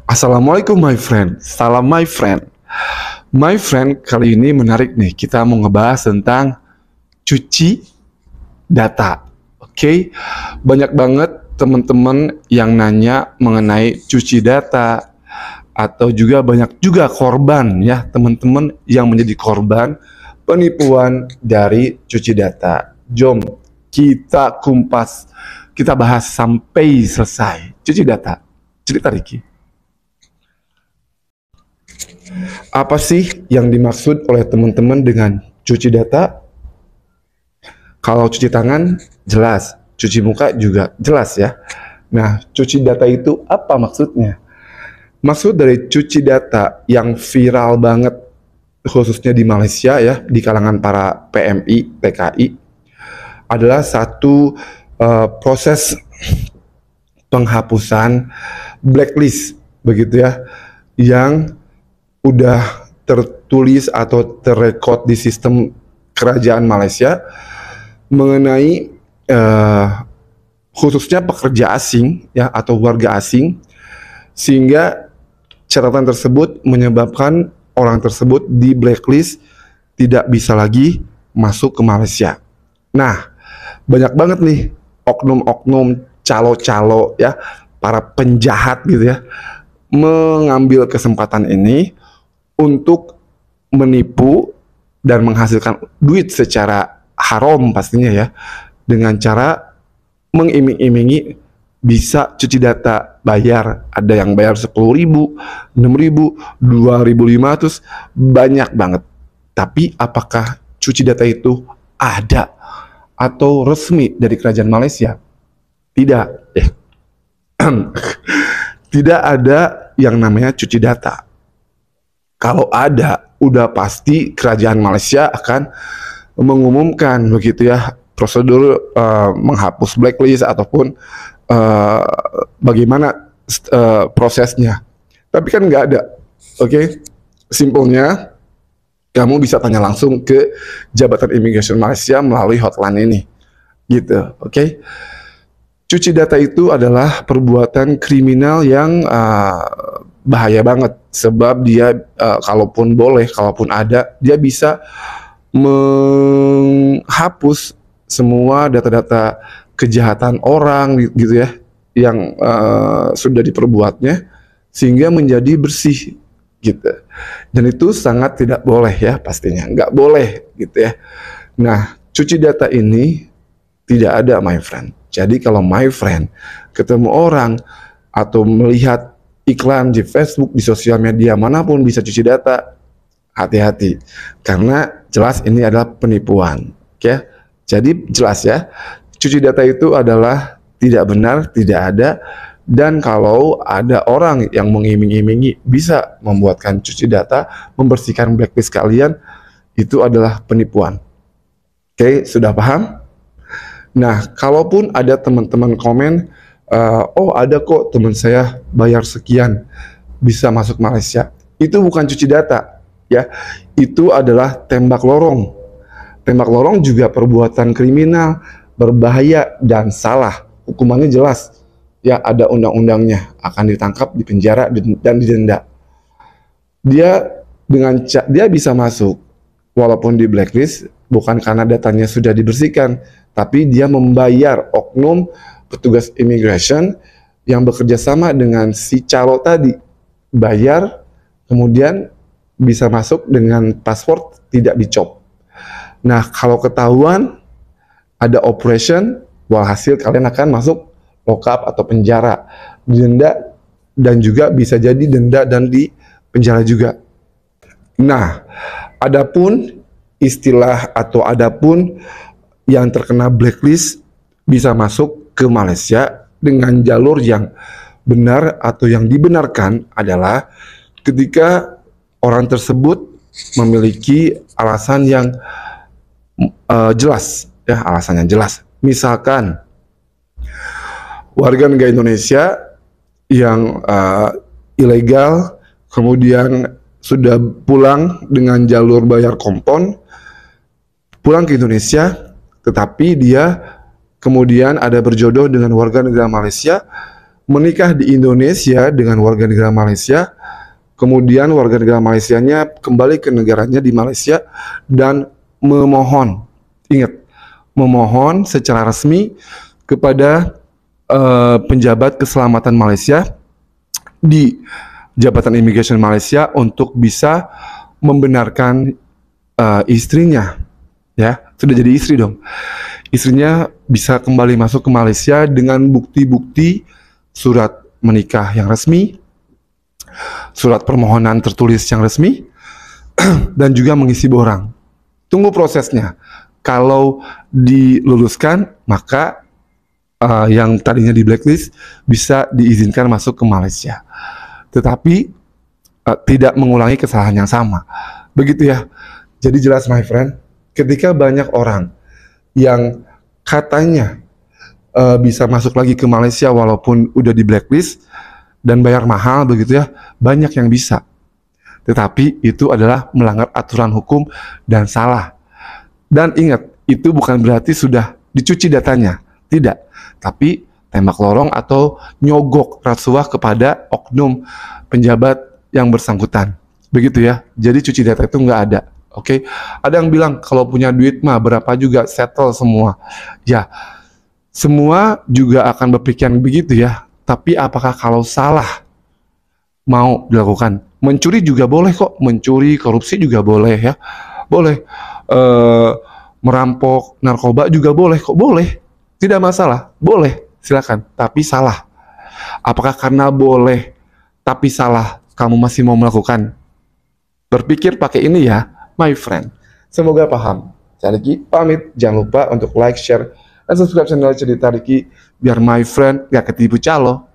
Assalamualaikum my friend, salam my friend. My friend, kali ini menarik nih, kita mau ngebahas tentang cuci data. Oke, banyak banget teman-teman yang nanya mengenai cuci data, atau juga banyak juga korban ya, teman-teman yang menjadi korban penipuan dari cuci data. Jom kita kumpas, kita bahas sampai selesai. Cuci data, cerita Ricky. Apa sih yang dimaksud oleh teman-teman dengan cuci data? Kalau cuci tangan jelas, cuci muka juga jelas ya. Nah, cuci data itu apa maksudnya? Maksud dari cuci data yang viral banget khususnya di Malaysia ya, di kalangan para PMI, TKI adalah satu proses penghapusan blacklist begitu ya, yang udah tertulis atau terrekod di sistem kerajaan Malaysia mengenai khususnya pekerja asing ya, atau warga asing, sehingga catatan tersebut menyebabkan orang tersebut di blacklist, tidak bisa lagi masuk ke Malaysia. Nah, banyak banget nih oknum-oknum, calo-calo ya, para penjahat gitu ya, mengambil kesempatan ini untuk menipu dan menghasilkan duit secara haram pastinya ya, dengan cara mengiming-imingi bisa cuci data, bayar. Ada yang bayar 10.000, 6.000, 2.500, banyak banget. Tapi apakah cuci data itu ada atau resmi dari kerajaan Malaysia? Tidak. Tidak ada yang namanya cuci data. Kalau ada, udah pasti kerajaan Malaysia akan mengumumkan begitu ya, prosedur menghapus blacklist ataupun bagaimana prosesnya. Tapi kan nggak ada. Oke, simpelnya kamu bisa tanya langsung ke Jabatan Imigrasi Malaysia melalui hotline ini, gitu. Oke. Cuci data itu adalah perbuatan kriminal yang bahaya banget, sebab dia kalaupun boleh, kalaupun ada, dia bisa menghapus semua data-data kejahatan orang gitu ya, yang sudah diperbuatnya, sehingga menjadi bersih gitu. Dan itu sangat tidak boleh ya, pastinya nggak boleh gitu ya. Nah, cuci data ini tidak ada my friend. Jadi kalau my friend ketemu orang atau melihat iklan di Facebook, di sosial media manapun bisa cuci data, hati-hati, karena jelas ini adalah penipuan. Oke, jadi jelas ya, cuci data itu adalah tidak benar, tidak ada. Dan kalau ada orang yang mengiming-imingi bisa membuatkan cuci data, membersihkan blacklist kalian, itu adalah penipuan. Oke, sudah paham? Nah, kalaupun ada teman-teman komen, oh ada kok teman saya bayar sekian bisa masuk Malaysia, itu bukan cuci data ya, itu adalah tembak lorong. Tembak lorong juga perbuatan kriminal, berbahaya dan salah, hukumannya jelas ya, ada undang-undangnya, akan ditangkap, dipenjara dan didenda. Dia bisa masuk walaupun di blacklist, bukan karena datanya sudah dibersihkan, tapi dia membayar oknum petugas immigration yang bekerja sama dengan si calo tadi, bayar, kemudian bisa masuk dengan paspor tidak dicop. Nah, kalau ketahuan ada operation, walhasil kalian akan masuk lock-up atau penjara, denda, dan juga bisa jadi denda dan di penjara juga. Nah, adapun istilah atau adapun yang terkena blacklist bisa masuk ke Malaysia dengan jalur yang benar atau yang dibenarkan adalah ketika orang tersebut memiliki alasan yang jelas ya, alasannya jelas. Misalkan warga negara Indonesia yang ilegal kemudian sudah pulang dengan jalur bayar kompon, pulang ke Indonesia, tetapi dia kemudian ada berjodoh dengan warga negara Malaysia, menikah di Indonesia dengan warga negara Malaysia, kemudian warga negara Malaysianya kembali ke negaranya di Malaysia dan memohon, ingat, memohon secara resmi kepada penjabat keselamatan Malaysia di Jabatan Imigrasi Malaysia untuk bisa membenarkan istrinya, ya, sudah jadi istri dong. Istrinya bisa kembali masuk ke Malaysia dengan bukti-bukti surat menikah yang resmi, surat permohonan tertulis yang resmi, dan juga mengisi borang. Tunggu prosesnya. Kalau diluluskan, maka yang tadinya di blacklist bisa diizinkan masuk ke Malaysia. Tetapi tidak mengulangi kesalahan yang sama. Begitu ya. Jadi jelas my friend, ketika banyak orang yang katanya bisa masuk lagi ke Malaysia walaupun udah di blacklist dan bayar mahal begitu ya, banyak yang bisa. Tetapi itu adalah melanggar aturan hukum dan salah. Dan ingat, itu bukan berarti sudah dicuci datanya, tidak. Tapi tembak lorong atau nyogok rasuah kepada oknum penjabat yang bersangkutan. Begitu ya. Jadi cuci data itu nggak ada. Oke. Ada yang bilang kalau punya duit mah berapa juga settle semua. Ya, semua juga akan berpikiran begitu ya. Tapi apakah kalau salah mau dilakukan? Mencuri juga boleh kok. Mencuri, korupsi juga boleh ya. Boleh. Merampok, narkoba juga boleh kok. Boleh. Tidak masalah. Boleh. Silakan. Tapi salah. Apakah karena boleh tapi salah kamu masih mau melakukan? Berpikir pakai ini ya, my friend. Semoga paham. Saya Riki pamit. Jangan lupa untuk like, share, dan subscribe channel Cerita Riki biar my friend gak ketipu calo.